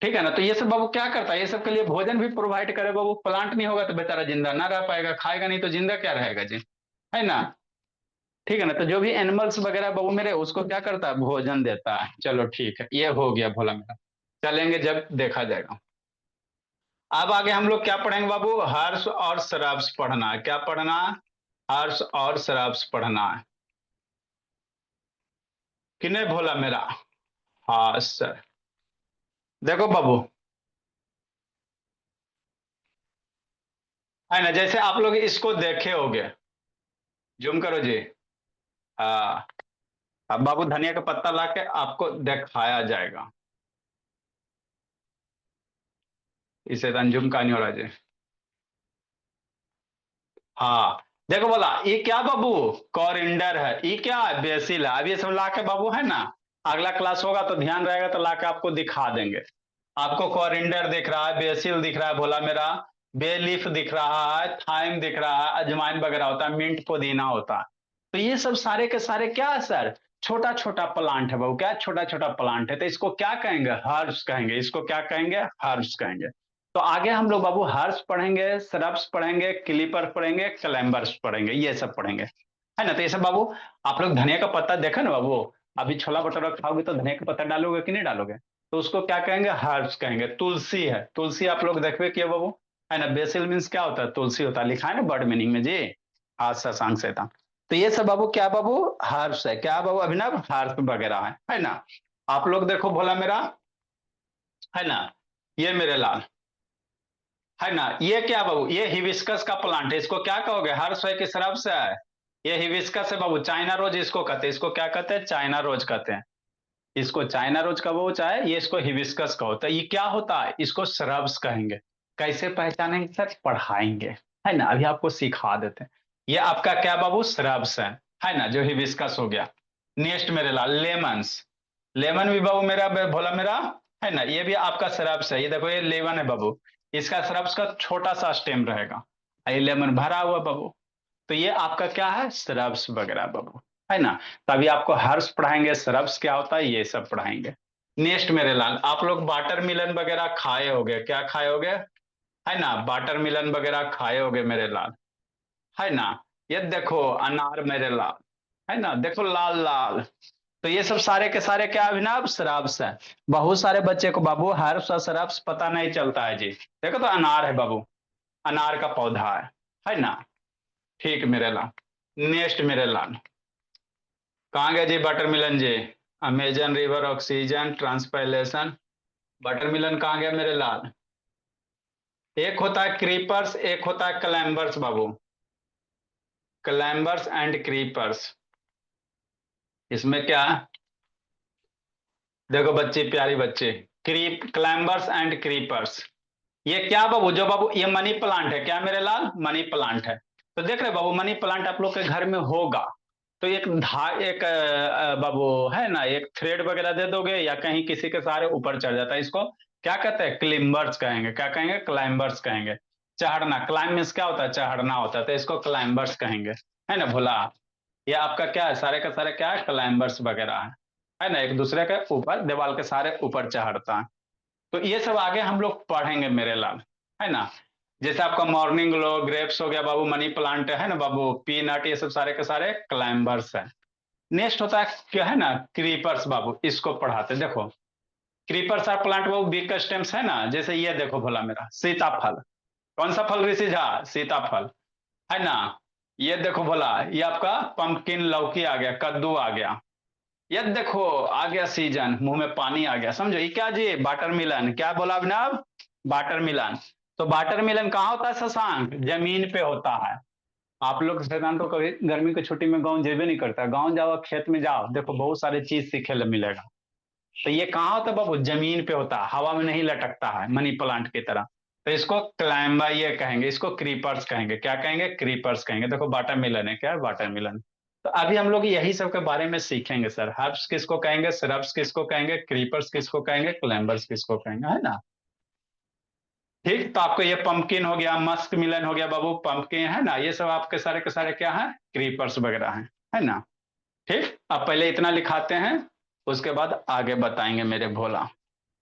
Speaker 1: ठीक है ना। तो ये सब बाबू क्या करता है, ये सब के लिए भोजन भी प्रोवाइड करे बाबू, प्लांट नहीं होगा तो बेचारा जिंदा ना रह पाएगा, खाएगा नहीं तो जिंदा क्या रहेगा जी, है ना। ठीक है ना। तो जो भी एनिमल्स वगैरह बाबू मेरे, उसको क्या करता है, भोजन देता है। चलो ठीक है, ये हो गया भोला मेरा, चलेंगे जब देखा जाएगा। अब आगे हम लोग क्या पढ़ेंगे बाबू, हर्ष और श्रव्स पढ़ना है, क्या पढ़ना है, हर्ष और श्रव्स पढ़ना है। किने भोला मेरा, हाँ सर। देखो बाबू, है ना, जैसे आप लोग इसको देखे होगे, जूम करो जी। हाँ, अब बाबू धनिया का पत्ता लाके आपको दिखाया जाएगा, इसे जूम का नहीं हो रहा जी। हाँ, देखो बोला ये क्या बाबू, कॉरिंडर है, ये क्या है, बेसिल है। अब ये सब लाके बाबू, है ना, अगला क्लास होगा तो ध्यान रहेगा तो लाके आपको दिखा देंगे। आपको कॉरिंडर दिख रहा है, बेसिल दिख रहा है भोला मेरा, बे लीफ दिख रहा है, थाइम दिख रहा है, अजवाइन वगैरह होता है, मिंट पुदीना होता है। तो ये सब सारे के सारे क्या है सर, छोटा छोटा प्लांट है बाबू, क्या छोटा छोटा प्लांट है। तो इसको क्या कहेंगे, हर्ब्स कहेंगे, इसको क्या कहेंगे, हर्ब्स कहेंगे। तो आगे हम लोग बाबू हर्ब्स पढ़ेंगे, श्रब्स पढ़ेंगे, क्लीपर पढ़ेंगे, क्लैम्बर्स पढ़ेंगे, ये सब पढ़ेंगे, है ना। तो ये सब बाबू, आप लोग धनिया का पत्ता देखो ना बाबू, अभी छोला भटूरा खाओगे तो धनिया का पत्ता डालोगे कि नहीं डालोगे, तो उसको क्या कहेंगे, हर्ब्स कहेंगे। तुलसी है, तुलसी आप लोग देखवे किए बाबू, है ना। बेसिल मीन्स क्या होता है, तुलसी होता है, लिखा है ना वर्ड मीनिंग में जी, आज शशांक से था। तो ये सब बाबू क्या बाबू, हर्ब्स है, क्या बाबू अभिनव, हर्ब वगैरह है ना। आप लोग देखो भोला मेरा, है ना, ये मेरे लाल, है ना, ये क्या बाबू, ये हिबिस्कस का प्लांट है, इसको क्या कहोगे, हर्ष है कि श्रब से है, ये हिबिस्कस है बाबू, चाइना रोज इसको कहते हैं, इसको क्या कहते हैं, चाइना रोज कहते हैं। इसको चाइना रोज का वो चाहे, ये इसको हिबिस्कस का होता है। ये क्या होता है, इसको श्रब्स कहेंगे। कैसे पहचानेंगे सर, पढ़ाएंगे, है ना, अभी आपको सिखा देते हैं। ये आपका क्या बाबू, श्रब्स है ना, जो हिबिस्कस हो गया। नेक्स्ट मेरे लाल, लेमन्स, लेमन भी बाबू मेरा भोला मेरा, है ना, ये भी आपका श्रब्स है। ये देखो ये लेमन है बाबू, इसका श्रब्स का छोटा सा स्टेम रहेगा, ये लेमन भरा हुआ बाबू। तो ये आपका क्या है, श्रब्स वगैरह बाबू, है ना। तभी आपको हर्ब्स पढ़ाएंगे, श्रब्स क्या होता है, ये सब पढ़ाएंगे। नेक्स्ट मेरे लाल, आप लोग वाटर मिलन वगैरह खाए होगे, क्या खाए होगे, है ना, वाटर मिलन वगैरह खाए होगे मेरे लाल, है ना। ये देखो अनार मेरे लाल, है ना, देखो लाल लाल। तो ये सब सारे के सारे क्या अभिनव, श्रब्स है। बहुत सारे बच्चे को बाबू हर्ब्स और श्रब्स पता नहीं चलता है जी। देखो तो अनार है बाबू, अनार का पौधा है ना। ठीक मेरे लाल। नेक्स्ट मेरे लाल, कहाँ गए जी वाटरमिलन जी, अमेजन रिवर, ऑक्सीजन, ट्रांसपायलेशन, वाटरमिलन कहाँ गया मेरे लाल। एक होता है क्रीपर्स, एक होता है क्लैम्बर्स बाबू, क्लैम्बर्स एंड क्रीपर्स। इसमें क्या है, देखो बच्चे, प्यारी बच्चे, क्रीप, क्लैम्बर्स एंड क्रीपर्स। ये क्या बाबू, जो बाबू ये मनी प्लांट है, क्या मेरे लाल, मनी प्लांट है। तो देख रहे बाबू, मनी प्लांट आप लोग के घर में होगा, तो एक बाबू, है ना, एक थ्रेड वगैरह दे दोगे या कहीं किसी के सहारे ऊपर चढ़ जाता है, इसको क्या कहते हैं, क्लाइंबर्स कहेंगे, क्या कहेंगे, क्लाइंबर्स कहेंगे। चढ़ना, क्लाइंब मीन्स क्या होता है, चढ़ना होता है, तो इसको क्लाइंबर्स कहेंगे, है ना भोला। ये आपका क्या है, सारे का सारे क्या है, क्लाइंबर्स वगैरह है ना, एक दूसरे के ऊपर दीवार के सारे ऊपर चढ़ता है। तो ये सब आगे हम लोग पढ़ेंगे मेरे लाल, है ना। जैसे आपका मॉर्निंग ग्लो, ग्रेप्स हो गया बाबू, मनी प्लांट है ना बाबू, पीनट, ये सब सारे के सारे क्लाइंबर्स है। नेक्स्ट होता है क्या, है ना, क्रीपर्स बाबू, इसको पढ़ाते देखो। क्रीपर्स आर प्लांट बाबू, बिग स्टेम्स है ना, जैसे ये देखो भोला मेरा, सीताफल, कौन सा फल ऋषि झा, सीताफल, है ना। ये देखो भोला, ये आपका पंपकिन, लौकी आ गया, कद्दू आ गया। ये देखो आ गया सीजन, मुंह में पानी आ गया, समझो ये क्या जी, वाटर मिलन, क्या बोला अभिनव, वाटर मिलन। तो वाटर मिलन कहाँ होता है शशांक, जमीन पे होता है। आप लोग शैतान तो कभी गर्मी की छुट्टी में गांव जेबे नहीं करता, गांव जाओ, खेत में जाओ, देखो बहुत सारे चीज सीखे मिलेगा, तो ये कहाँ होता है बाबू, जमीन पे होता है, हवा में नहीं लटकता है मनी प्लांट की तरह। तो इसको क्लाइम्बा ये कहेंगे, इसको क्रीपर्स कहेंगे। क्या कहेंगे, क्रीपर्स कहेंगे। देखो वाटरमेलन है, क्या है, वाटरमेलन। तो अभी हम लोग यही सब के बारे में सीखेंगे सर। हर्ब्स किसको कहेंगे, श्रब्स किसको कहेंगे, क्रीपर्स किसको कहेंगे, क्लाइंबर्स किसको कहेंगे, है ना। ठीक, तो आपको ये पंपकिन हो गया, मस्क मिलन हो गया बाबू, पंपकिन है ना, ये सब आपके सारे के सारे क्या है, क्रीपर्स वगैरह हैं, है ना। ठीक, अब पहले इतना लिखाते हैं, उसके बाद आगे बताएंगे मेरे भोला,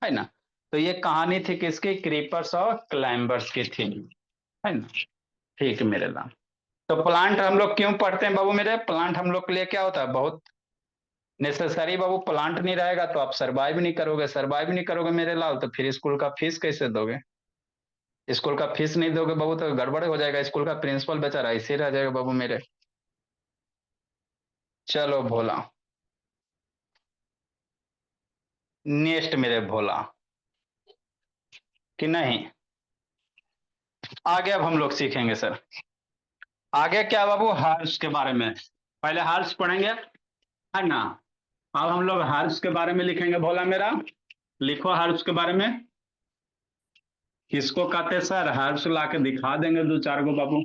Speaker 1: है ना। तो ये कहानी थी किसकी, क्रीपर्स और क्लाइंबर्स की थी, है ना। ठीक है मेरे नाम। तो प्लांट हम लोग क्यों पढ़ते हैं बाबू मेरे, प्लांट हम लोग के लिए क्या होता है, बहुत नेसेसरी बाबू। प्लांट नहीं रहेगा तो आप सर्वाइव नहीं करोगे, सर्वाइव नहीं करोगे मेरे लाल, तो फिर स्कूल का फीस कैसे दोगे। स्कूल का फीस नहीं दोगे बाबू तो गड़बड़ हो जाएगा, स्कूल का प्रिंसिपल बेचारा ऐसे रह जाएगा बाबू मेरे। चलो भोला, नेक्स्ट मेरे भोला, कि नहीं। आगे अब हम लोग सीखेंगे सर, आगे क्या बाबू, हर्ष के बारे में। पहले हर्ष पढ़ेंगे, है ना। अब हम लोग हर्ष के बारे में लिखेंगे भोला मेरा। लिखो हर्ष के बारे में। किसको कहते सर, हर्ष ला के दिखा देंगे दो चार गो बाबू।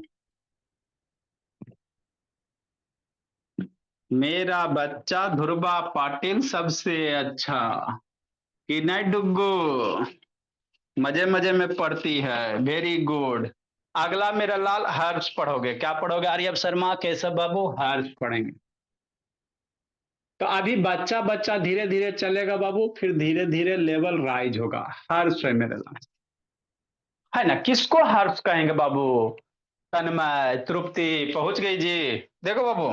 Speaker 1: मेरा बच्चा ध्रुवा पाटिल सबसे अच्छा, कि नहीं डुग्गू, मजे मजे में पढ़ती है, वेरी गुड। अगला मेरा लाल हर्ष पढ़ोगे, क्या पढ़ोगे, आर्यभ शर्मा केशव बाबू, हर्ष पढ़ेंगे। तो अभी बच्चा बच्चा धीरे धीरे चलेगा बाबू, फिर धीरे धीरे लेवल राइज होगा। हर्ष है मेरे लाल, है ना। किसको हर्ष कहेंगे बाबू, तन्मय, तृप्ति पहुंच गई जी। देखो बाबू,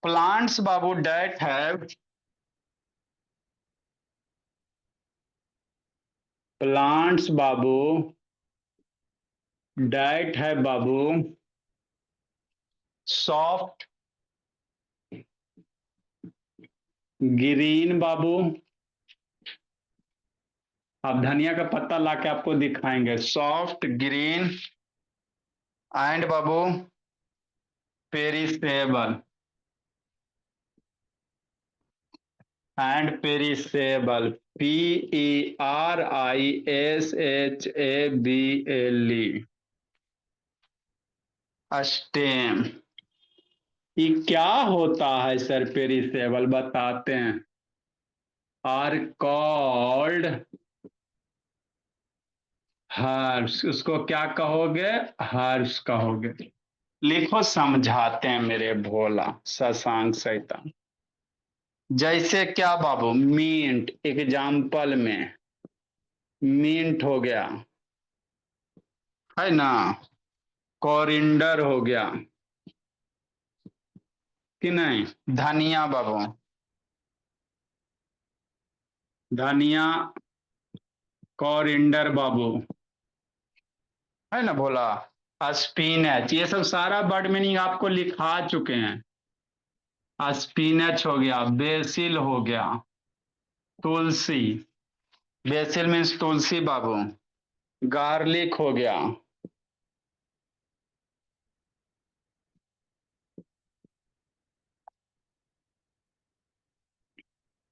Speaker 1: प्लांट्स बाबू डेट हैव, प्लांट्स बाबू डेट है बाबू, सॉफ्ट ग्रीन बाबू। अब धनिया का पत्ता लाके आपको दिखाएंगे, soft green and Babu perishable, and perishable, PERISHABLE, stem. ये क्या होता है सर, पेरिसेबल बताते हैं, आर कॉल्ड हर्ब्स, उसको क्या कहोगे, हर्ब्स कहोगे। लिखो समझाते हैं मेरे भोला, शशांक सैतान। जैसे क्या बाबू, मिंट एग्जाम्पल में, मिंट हो गया, है ना, कोरिंडर हो गया, कि नहीं, धनिया बाबू, धनिया, कोरिंडर बाबू, है ना भोला, स्पिनच, ये सब सारा वर्ड मीनिंग आपको लिखा चुके हैं। स्पिनच हो गया, बेसिल हो गया, तुलसी, बेसिल मीन्स तुलसी बाबू, गार्लिक हो गया,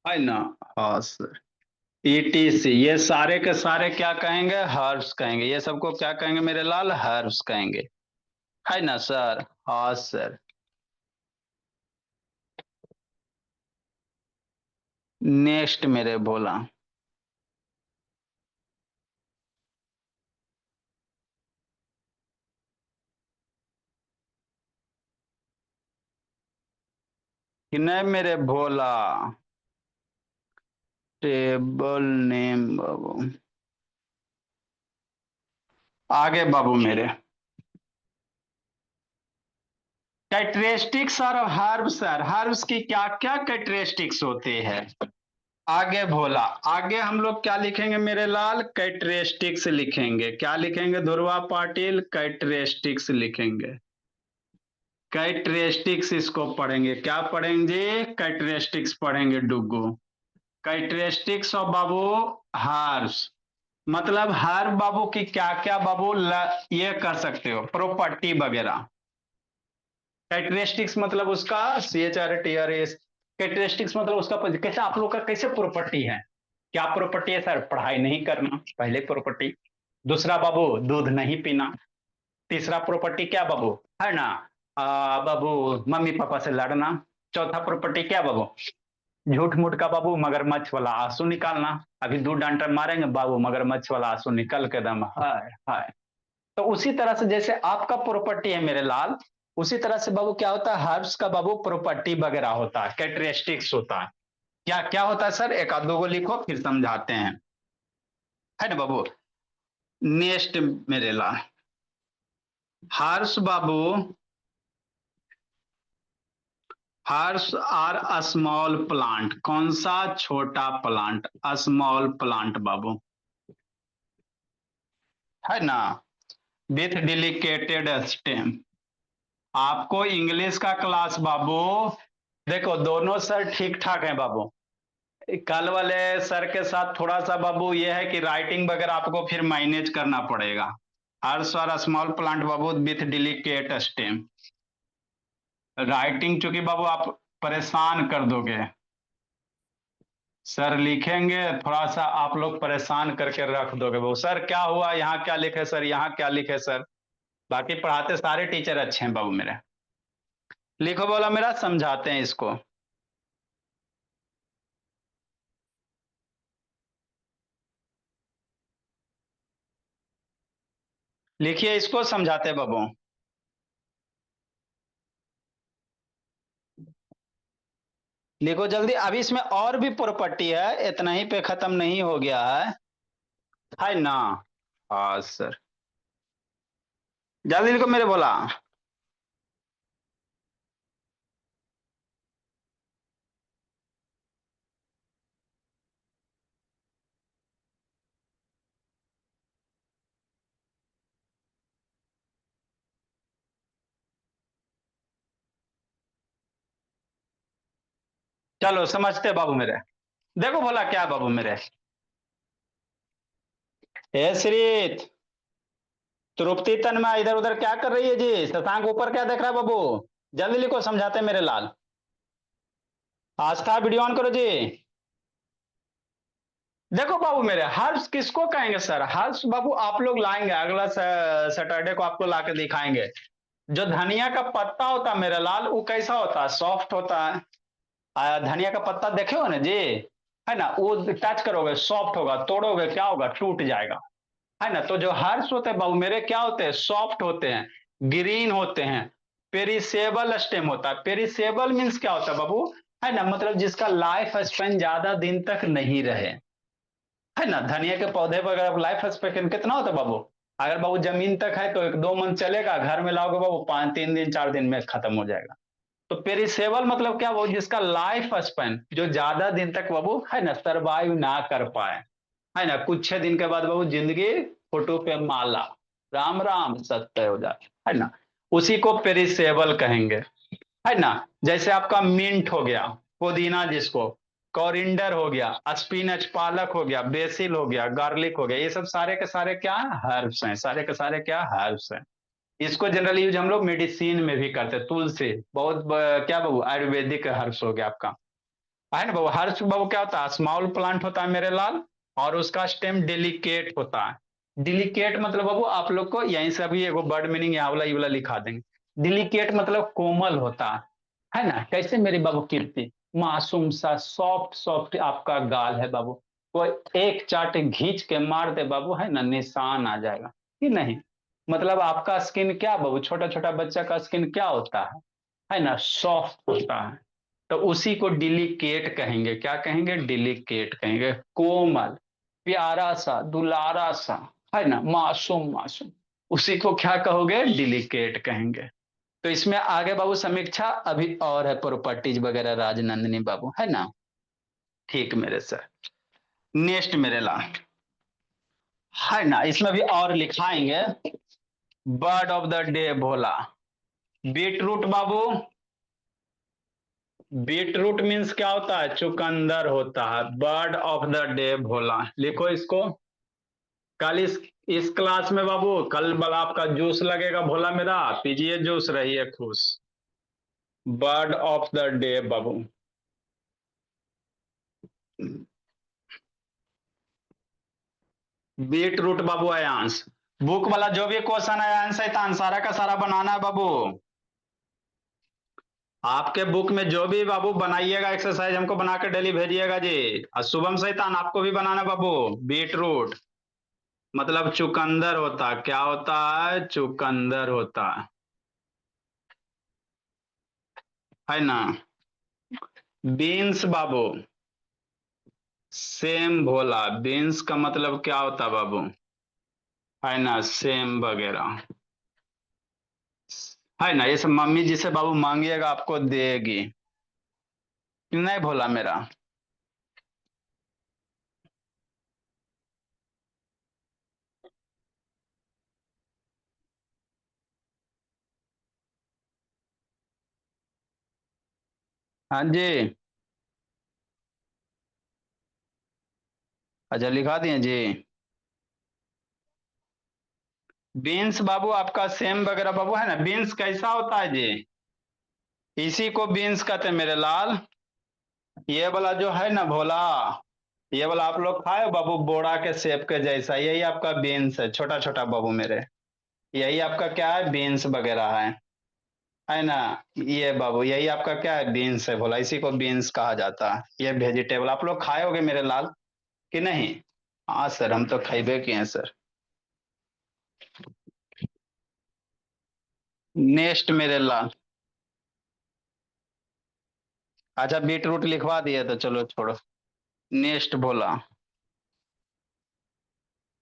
Speaker 1: है ना। हाँ सर, ETC, ये सारे के सारे क्या कहेंगे, हर्ब्स कहेंगे। ये सबको क्या कहेंगे मेरे लाल, हर्ब्स कहेंगे, है ना सर। हाँ सर। नेक्स्ट मेरे भोला, कि नहीं मेरे भोला, टेबल नेम बाबू, आगे बाबू मेरे, कैरेक्टरिस्टिक्स और हर्ब सर, हर्ब्स की क्या क्या कैरेक्टरिस्टिक्स होते हैं। आगे भोला, आगे हम लोग क्या लिखेंगे मेरे लाल, कैरेक्टरिस्टिक्स लिखेंगे। क्या लिखेंगे ध्रुवा पाटिल, कैरेक्टरिस्टिक्स लिखेंगे। कैरेक्टरिस्टिक्स इसको पढ़ेंगे, क्या पढ़ेंगे, कैरेक्टरिस्टिक्स पढ़ेंगे डुगू। कैरेक्टरिस्टिक्स ऑफ बाबू हर्ब्स, मतलब हर बाबू की क्या क्या बाबू ये कर सकते हो, प्रॉपर्टी वगैरह। कैरेक्टरिस्टिक्स मतलब उसका, CHRTRS, कैरेक्टरिस्टिक्स मतलब उसका कैसे आप लोग का कैसे प्रॉपर्टी है, क्या प्रॉपर्टी है सर? पढ़ाई नहीं करना, पहले प्रॉपर्टी। दूसरा बाबू, दूध नहीं पीना। तीसरा प्रॉपर्टी क्या बाबू, है ना, बाबू मम्मी पापा से लड़ना। चौथा प्रॉपर्टी क्या बाबू, झूठ मूठ का बाबू मगरमच्छ वाला आंसू निकालना। अभी दो डांटर मारेंगे बाबू, मगरमच्छ वाला आंसू निकल के दम हाय हाय। तो उसी तरह से जैसे आपका प्रॉपर्टी है मेरे लाल, उसी तरह से बाबू क्या होता है, हर्ब्स का बाबू प्रॉपर्टी वगैरह होता है, कैरेक्टरिस्टिक्स होता है। क्या क्या होता है सर, एक आध दो को लिखो फिर समझाते हैं, है ना बाबू। नेक्स्ट मेरे लाल, हर्ष बाबू, हर्ष आर स्मॉल प्लांट, कौन सा छोटा प्लांट, स्मॉल प्लांट बाबू, है ना, विथ डिलिकेटेड स्टेम। आपको इंग्लिश का क्लास बाबू, देखो दोनों सर ठीक ठाक हैं बाबू। कल वाले सर के साथ थोड़ा सा बाबू ये है कि राइटिंग वगैरह आपको फिर मैनेज करना पड़ेगा। हर्ष और small plant Babu with delicate stem, writing चूंकि बाबू आप परेशान कर दोगे, सर लिखेंगे थोड़ा सा आप लोग परेशान करके रख दोगे वो, सर क्या हुआ, यहाँ क्या लिखे सर, यहाँ क्या लिखे सर। बाकी पढ़ाते सारे टीचर अच्छे हैं बाबू मेरे। लिखो बोला मेरा, समझाते हैं इसको। लिखिए इसको, समझाते हैं बाबू। लिखो जल्दी, अभी इसमें और भी प्रॉपर्टी है, इतना ही पे खत्म नहीं हो गया है ना। हाँ सर, जल्दी लिखो मेरे बोला। चलो समझते हैं बाबू मेरे। देखो बोला क्या बाबू मेरे, हे श्रीत, तृप्ति तन्मय इधर उधर क्या कर रही है जी, शशांक ऊपर क्या देख रहा है बाबू, जल्दी लिखो समझाते हैं मेरे लाल। आस्था वीडियो ऑन करो जी। देखो बाबू मेरे, हर्ष किसको कहेंगे सर, हर्ष बाबू आप लोग लाएंगे अगला सैटरडे को आपको लाके दिखाएंगे। जो धनिया का पत्ता होता है मेरे लाल, वो कैसा होता है, सॉफ्ट होता है। धनिया का पत्ता देखे हो ना जी, है ना, वो टच करोगे सॉफ्ट होगा, तोड़ोगे क्या होगा, टूट जाएगा, है ना। तो जो हर्ब्स होते हैं बाबू मेरे क्या होते हैं, सॉफ्ट होते हैं, ग्रीन होते हैं, पेरिसेबल स्टेम होता है। पेरिसेबल मीन्स क्या होता है बाबू, है ना, मतलब जिसका लाइफ स्पेन ज्यादा दिन तक नहीं रहे, है ना। धनिया के पौधे पर अगर लाइफ स्पेन कितना होता है बाबू, अगर बाबू जमीन तक है तो एक दो मंथ चलेगा, घर में लाओगे बाबू पांच तीन दिन चार दिन में खत्म हो जाएगा। तो पेरिसेबल मतलब क्या, वो जिसका लाइफ स्पेन जो ज्यादा दिन तक बाबू, है ना, सरवाइव ना कर पाए, है ना, कुछ छह दिन के बाद बाबू जिंदगी फोटो पे माला, राम राम सत्य हो जाए, है ना। उसी को पेरिसेबल कहेंगे, है ना। जैसे आपका मिंट हो गया, पुदीना जिसको, कोरिंडर हो गया, स्पिनच पालक हो गया, बेसिल हो गया, गार्लिक हो गया, ये सब सारे के सारे क्या हर्ब्स हैं, सारे के सारे क्या हर्ब्स हैं। इसको जनरली यूज हम लोग मेडिसिन में भी करते हैं, तुलसी बहुत क्या बाबू, आयुर्वेदिक हर्ब्स हो गया आपका, है ना बाबू। हर्ष बाबू क्या होता है, स्मॉल प्लांट होता है मेरे लाल, और उसका स्टेम डेलिकेट होता है। डिलिकेट मतलब बाबू आप लोग को यहीं से अभी एगो वर्ड मीनिंग यहाँ वाला ये वाला लिखा देंगे। डिलिकेट मतलब कोमल होता है ना, कैसे मेरी बाबू कीर्ति, मासूम सा सॉफ्ट सॉफ्ट आपका गाल है बाबू, कोई एक चाट घींच के मार दे बाबू, है ना, निशान आ जाएगा कि नहीं। मतलब आपका स्किन क्या बाबू, छोटा छोटा बच्चा का स्किन क्या होता है ना, सॉफ्ट होता है। तो उसी को डिलिकेट कहेंगे, क्या कहेंगे, डिलिकेट कहेंगे, कोमल, प्यारा सा, दुलारा सा, है ना, मासूम मासूम, उसी को क्या कहोगे, डिलिकेट कहेंगे। तो इसमें आगे बाबू समीक्षा अभी और है, प्रॉपर्टीज वगैरह राजनंदिनी बाबू, है ना। ठीक मेरे सर, नेक्स्ट मेरे ला, है ना, इसमें भी और लिखाएंगे। Bird of the day Bhola, beetroot बाबू, बीटरूट मीन्स क्या होता है, चुकंदर होता है। Bird of the day Bhola, लिखो इसको। कल इस क्लास में बाबू, कल बल आपका जूस लगेगा भोला मेरा, पीजिए जूस, रहिए खुश। बर्ड ऑफ द डे बाबू, बीट रूट बाबू आयांश। बुक वाला जो भी क्वेश्चन है आंसर सारा का सारा बनाना है बाबू। आपके बुक में जो भी बाबू बनाइएगा एक्सरसाइज हमको बना के डेली भेजिएगा जी। और शुभम सैतान आपको भी बनाना बाबू। बीट रूट मतलब चुकंदर होता, क्या होता है? चुकंदर होता है ना। बीन्स बाबू, सेम भोला, बीन्स का मतलब क्या होता बाबू? है ना, सेम वगैरह है ना। ये सब मम्मी जिसे बाबू मांगिएगा आपको देगी। नहीं भोला मेरा। हाँ जी। अच्छा लिखा दिए जी। बीन्स बाबू आपका सेम वगैरह बाबू है ना। बीन्स कैसा होता है जी? इसी को बीन्स कहते हैं मेरे लाल। ये वाला जो है ना भोला, ये वाला आप लोग खाए हो बाबू, बोड़ा के सेब के जैसा, यही आपका बीन्स है, छोटा छोटा बाबू मेरे। यही आपका क्या है? बीन्स वगैरह है ना। ये बाबू यही आपका क्या है? बीन्स है भोला, इसी को बीन्स कहा जाता है। ये वेजिटेबल आप लोग खाए होगे मेरे लाल कि नहीं? हाँ सर, हम तो खाइबे किए हैं सर। नेक्स्ट मेरे लाल। अच्छा बीट रूट लिखवा दिया तो चलो छोड़ो। नेक्स्ट भोला।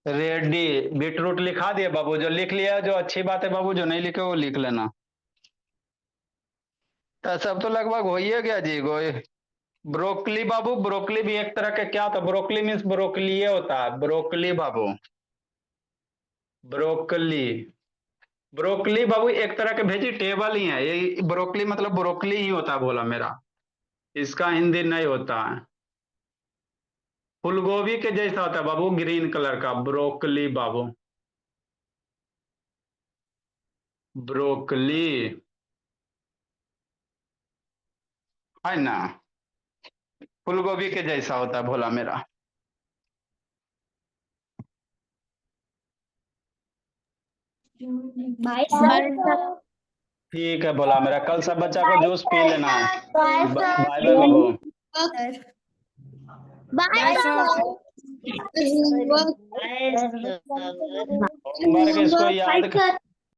Speaker 1: रेडी। बीट रूट लिखा दिए बाबू। जो लिख लिया जो अच्छी बात है बाबू, जो नहीं लिखे वो लिख लेना। तो सब तो लगभग हो ही है गया जी गोए। ब्रोकली बाबू, ब्रोकली भी एक तरह का क्या होता है? ब्रोकली मीन्स ब्रोकली होता है, ब्रोकली बाबू। ब्रोकली। ब्रोकली बाबू एक तरह के वेजिटेबल ही है ये। ब्रोकली मतलब ब्रोकली ही होता है बोला मेरा। इसका हिंदी नहीं होता है। फूलगोभी के जैसा होता है बाबू, ग्रीन कलर का ब्रोकली बाबू। ब्रोकली है ना। फूलगोभी के जैसा होता है भोला मेरा।
Speaker 2: भाई सर
Speaker 1: ठीक है भोला मेरा। कल सब बच्चा को जूस पी लेना है।
Speaker 2: बाय
Speaker 1: बाय बाय बाबू।
Speaker 2: बाय
Speaker 1: होमवर्क इसको याद